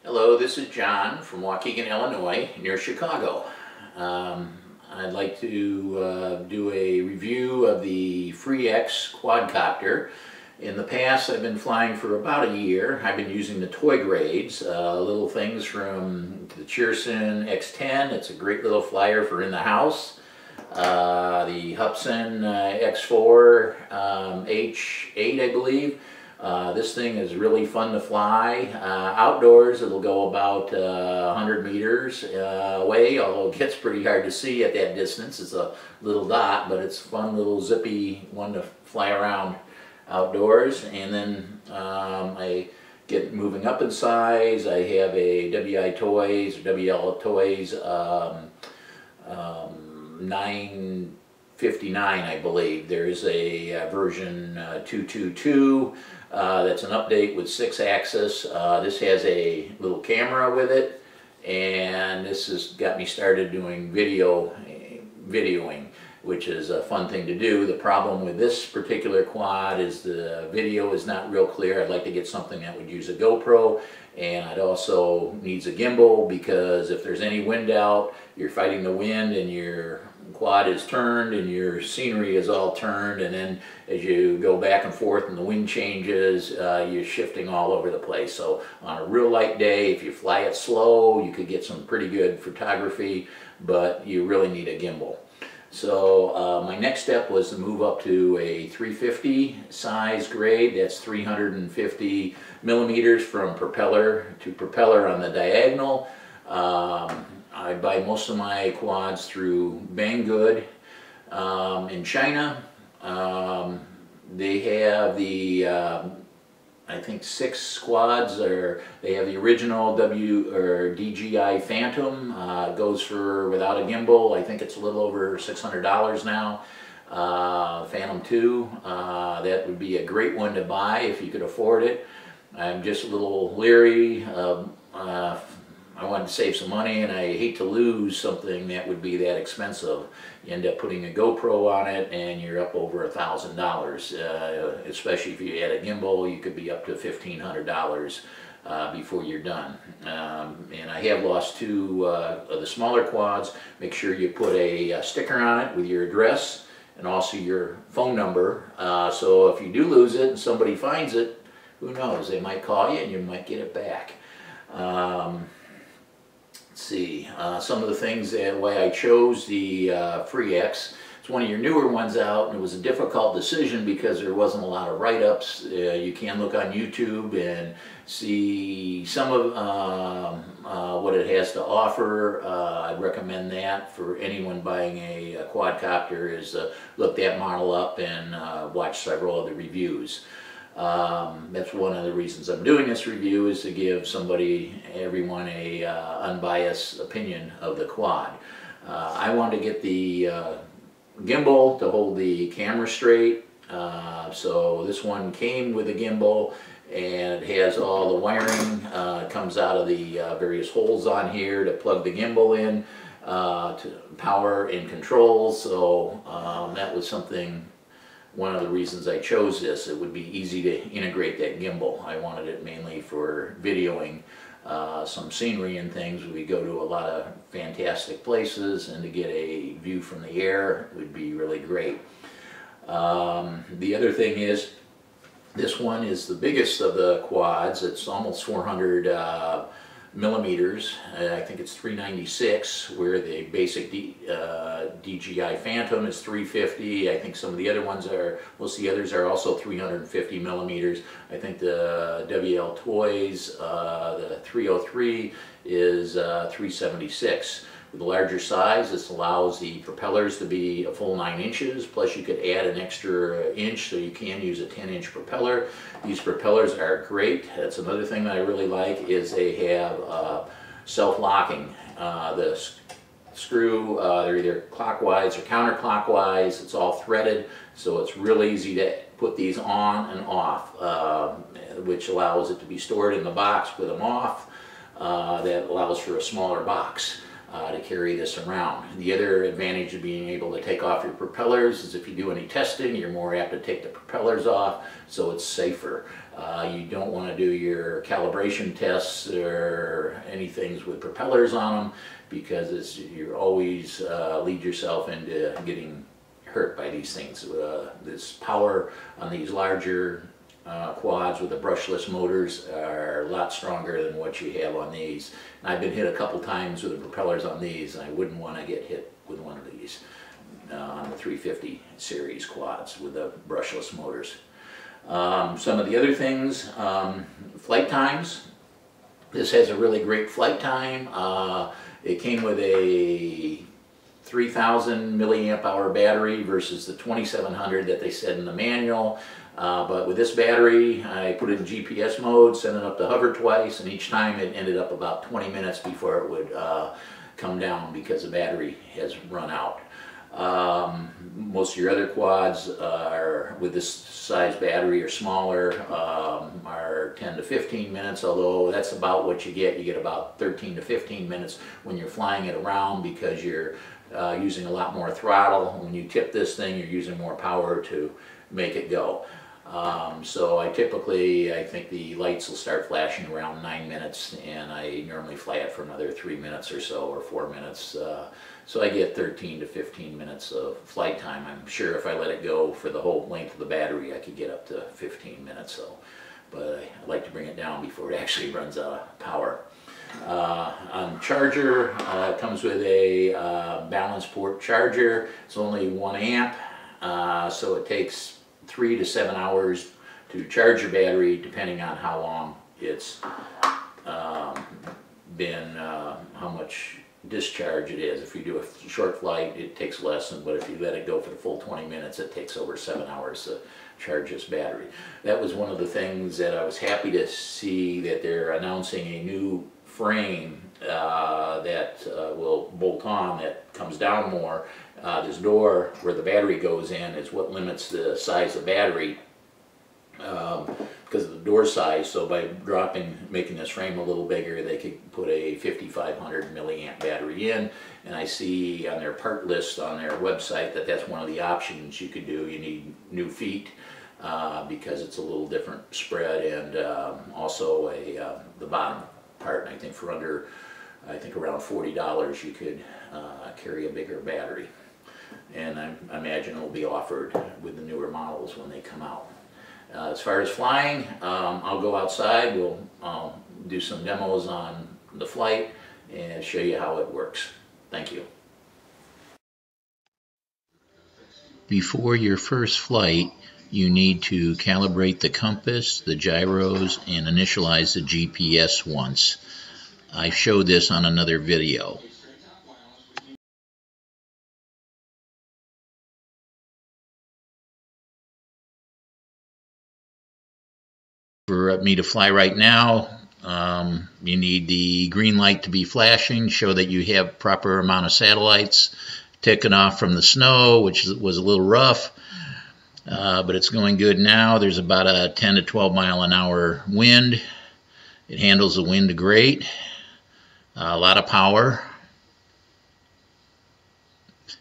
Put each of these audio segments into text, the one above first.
Hello, this is John from Waukegan, Illinois, near Chicago. I'd like to do a review of the FreeX Quadcopter. In the past, I've been flying for about a year. I've been using the toy grades, little things from the Cheerson X10. It's a great little flyer for in the house. The Hubsan X4 H8, I believe. This thing is really fun to fly. Outdoors, it'll go about 100 meters away, although it gets pretty hard to see at that distance. It's a little dot, but it's a fun little zippy one to fly around outdoors. And then I get moving up in size. I have a WL Toys 959, I believe. There's a version 222. That's an update with 6-axis. This has a little camera with it, and this has got me started doing videoing, which is a fun thing to do. The problem with this particular quad is the video is not real clear. I'd like to get something that would use a GoPro, and it also needs a gimbal, because if there's any wind out, you're fighting the wind and your quad is turned and your scenery is all turned, and then as you go back and forth and the wind changes, you're shifting all over the place. So on a real light day, if you fly it slow, you could get some pretty good photography, but you really need a gimbal. So my next step was to move up to a 350 size grade. That's 350 millimeters from propeller to propeller on the diagonal. I buy most of my quads through Banggood in China. They have the I think 6 quads. They have the original DJI Phantom. It goes for, without a gimbal, I think it's a little over $600 now. Phantom 2, that would be a great one to buy if you could afford it. I'm just a little leery. I wanted to save some money, and I hate to lose something that would be that expensive. You end up putting a GoPro on it and you're up over $1,000. Especially if you add a gimbal, you could be up to $1,500 before you're done. And I have lost 2 of the smaller quads. Make sure you put a sticker on it with your address and also your phone number. So if you do lose it and somebody finds it, who knows, they might call you and you might get it back. Let's see, some of the things and why I chose the FreeX. It's one of your newer ones out, and it was a difficult decision because there wasn't a lot of write-ups. You can look on YouTube and see some of what it has to offer. I'd recommend that for anyone buying a quadcopter, is look that model up and watch several of the reviews. That's one of the reasons I'm doing this review, is to give everyone a unbiased opinion of the quad. I wanted to get the gimbal to hold the camera straight, so this one came with a gimbal, and it has all the wiring. Comes out of the various holes on here to plug the gimbal in, to power and controls. So that was one of the reasons I chose this. It would be easy to integrate that gimbal. I wanted it mainly for videoing some scenery and things. We go to a lot of fantastic places, and to get a view from the air would be really great. The other thing is, this one is the biggest of the quads. It's almost 400 millimeters. I think it's 396, where the basic DJI Phantom is 350. I think some of the other ones most of the others are also 350 millimeters. I think the WL Toys, the 303 is 376. With the larger size, this allows the propellers to be a full 9 inches, plus you could add an extra inch, so you can use a 10-inch propeller. These propellers are great. That's another thing that I really like, is they have self-locking. The screw, they're either clockwise or counterclockwise. It's all threaded, so it's real easy to put these on and off, which allows it to be stored in the box with them off. That allows for a smaller box. to carry this around. The other advantage of being able to take off your propellers is if you do any testing, you're more apt to take the propellers off, so it's safer. You don't want to do your calibration tests or anything with propellers on them, because you always lead yourself into getting hurt by these things. This power on these larger quads with the brushless motors are a lot stronger than what you have on these. And I've been hit a couple times with the propellers on these, and I wouldn't want to get hit with one of these on the 350 series quads with the brushless motors. Some of the other things, flight times. This has a really great flight time. It came with a 3,000 milliamp hour battery versus the 2,700 that they said in the manual. But with this battery, I put it in GPS mode, sent it up to hover twice, and each time it ended up about 20 minutes before it would come down because the battery has run out. Most of your other quads are with this size battery or smaller are 10 to 15 minutes, although that's about what you get. You get about 13 to 15 minutes when you're flying it around, because you're using a lot more throttle. When you tip this thing, you're using more power to make it go. So I think the lights will start flashing around 9 minutes, and I normally fly it for another 3 minutes or so, or 4 minutes. So I get 13 to 15 minutes of flight time. I'm sure if I let it go for the whole length of the battery, I could get up to 15 minutes. So, but I like to bring it down before it actually runs out of power. On charger, it comes with a balance port charger. It's only 1 amp, so it takes 3 to 7 hours to charge your battery, depending on how long it's been, how much discharge it is. If you do a short flight, it takes less, but if you let it go for the full 20 minutes, it takes over 7 hours to charge this battery. That was one of the things that I was happy to see, that they're announcing a new frame that will bolt on, that comes down more. This door where the battery goes in is what limits the size of the battery, because of the door size. So by making this frame a little bigger, they could put a 5,500 milliamp battery in. And I see on their part list on their website that that's one of the options you could do. You need new feet because it's a little different spread, and also the bottom part. And I think for under, around $40, you could carry a bigger battery. And I imagine it will be offered with the newer models when they come out. As far as flying, I'll go outside. I'll do some demos on the flight and show you how it works. Thank you. Before your first flight, you need to calibrate the compass, the gyros, and initialize the GPS once. I showed this on another video. For me to fly right now, you need the green light to be flashing, show that you have proper amount of satellites, taken off from the snow, which was a little rough, but it's going good now. There's about a 10 to 12 mile an hour wind. It handles the wind great, a lot of power.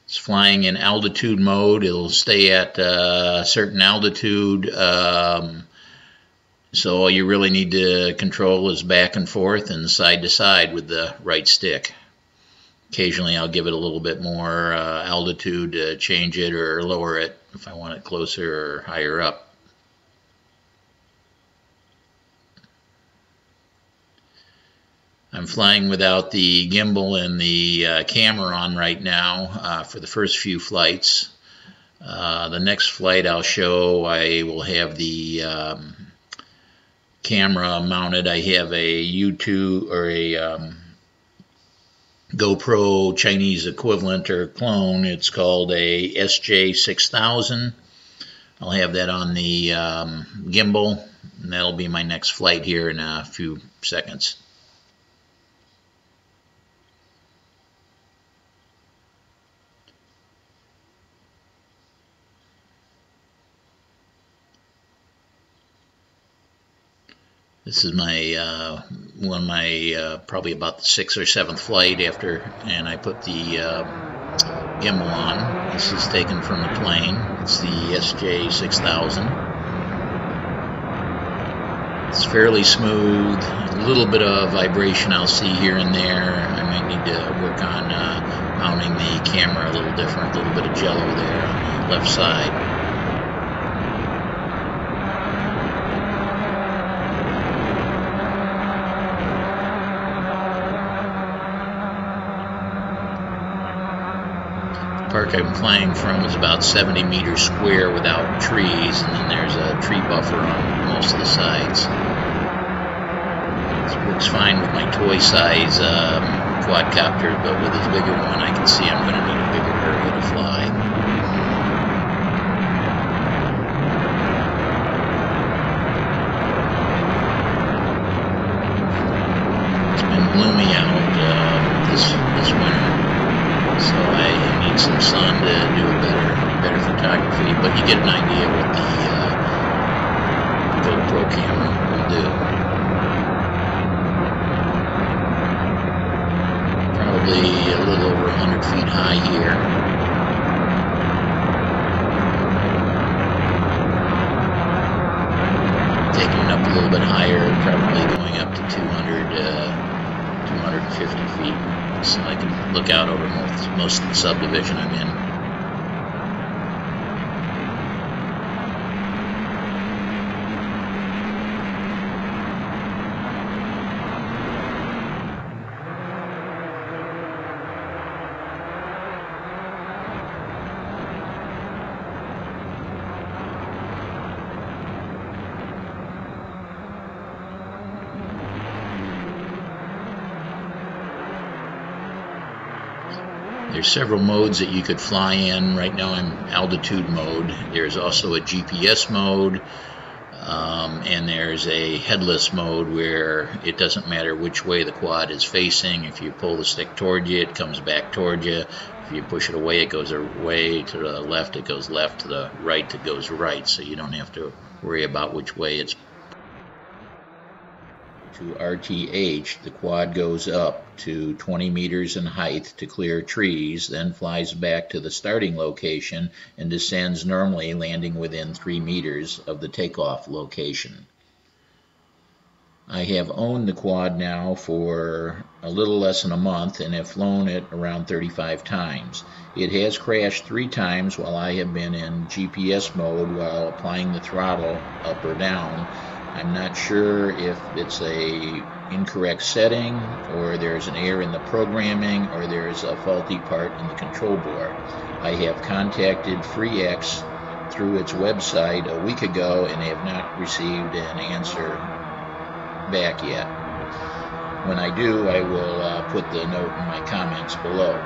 It's flying in altitude mode. It'll stay at a certain altitude. So all you really need to control is back and forth and side to side with the right stick. Occasionally I'll give it a little bit more altitude to change it or lower it if I want it closer or higher up. I'm flying without the gimbal and the camera on right now for the first few flights. The next flight I'll show, I will have the camera mounted. I have a U2 or a GoPro Chinese equivalent or clone. It's called a SJ6000. I'll have that on the gimbal, and that'll be my next flight here in a few seconds. This is my one of my probably about the 6th or 7th flight after, and I put the gimbal on. This is taken from the plane. It's the SJ6000. It's fairly smooth. A little bit of vibration I'll see here and there. I might need to work on mounting the camera a little different. A little bit of jello there on the left side. The park I'm flying from is about 70 meters square without trees, and then there's a tree buffer on most of the sides. This works fine with my toy size quadcopter, but with this bigger one I can see I'm going to need a bigger area to fly. It's been gloomy out this winter, so I need some sun to do a better photography, but you get an idea what the GoPro camera will do. Probably a little over 100 feet high here. Taking it up a little bit higher, probably going up to 250 feet, so I can look out over most of the subdivision I'm in. There's several modes that you could fly in. Right now I'm altitude mode. There's also a GPS mode, and there's a headless mode where it doesn't matter which way the quad is facing. If you pull the stick toward you, it comes back toward you. If you push it away, it goes away. To the left, it goes left. To the right, it goes right. So you don't have to worry about which way it's. To RTH, the quad goes up to 20 meters in height to clear trees, then flies back to the starting location and descends normally, landing within 3 meters of the takeoff location. I have owned the quad now for a little less than a month and have flown it around 35 times. It has crashed 3 times while I have been in GPS mode while applying the throttle up or down. I'm not sure if it's a incorrect setting, or there's an error in the programming, or there's a faulty part in the control board. I have contacted FreeX through its website a week ago and have not received an answer back yet. When I do, I will put the note in my comments below.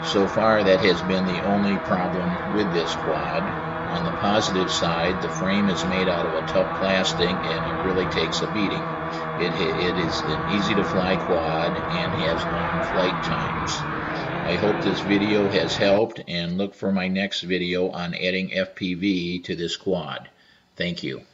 So far, that has been the only problem with this quad. On the positive side, the frame is made out of a tough plastic and it really takes a beating. It is an easy to fly quad and has long flight times. I hope this video has helped, and look for my next video on adding FPV to this quad. Thank you.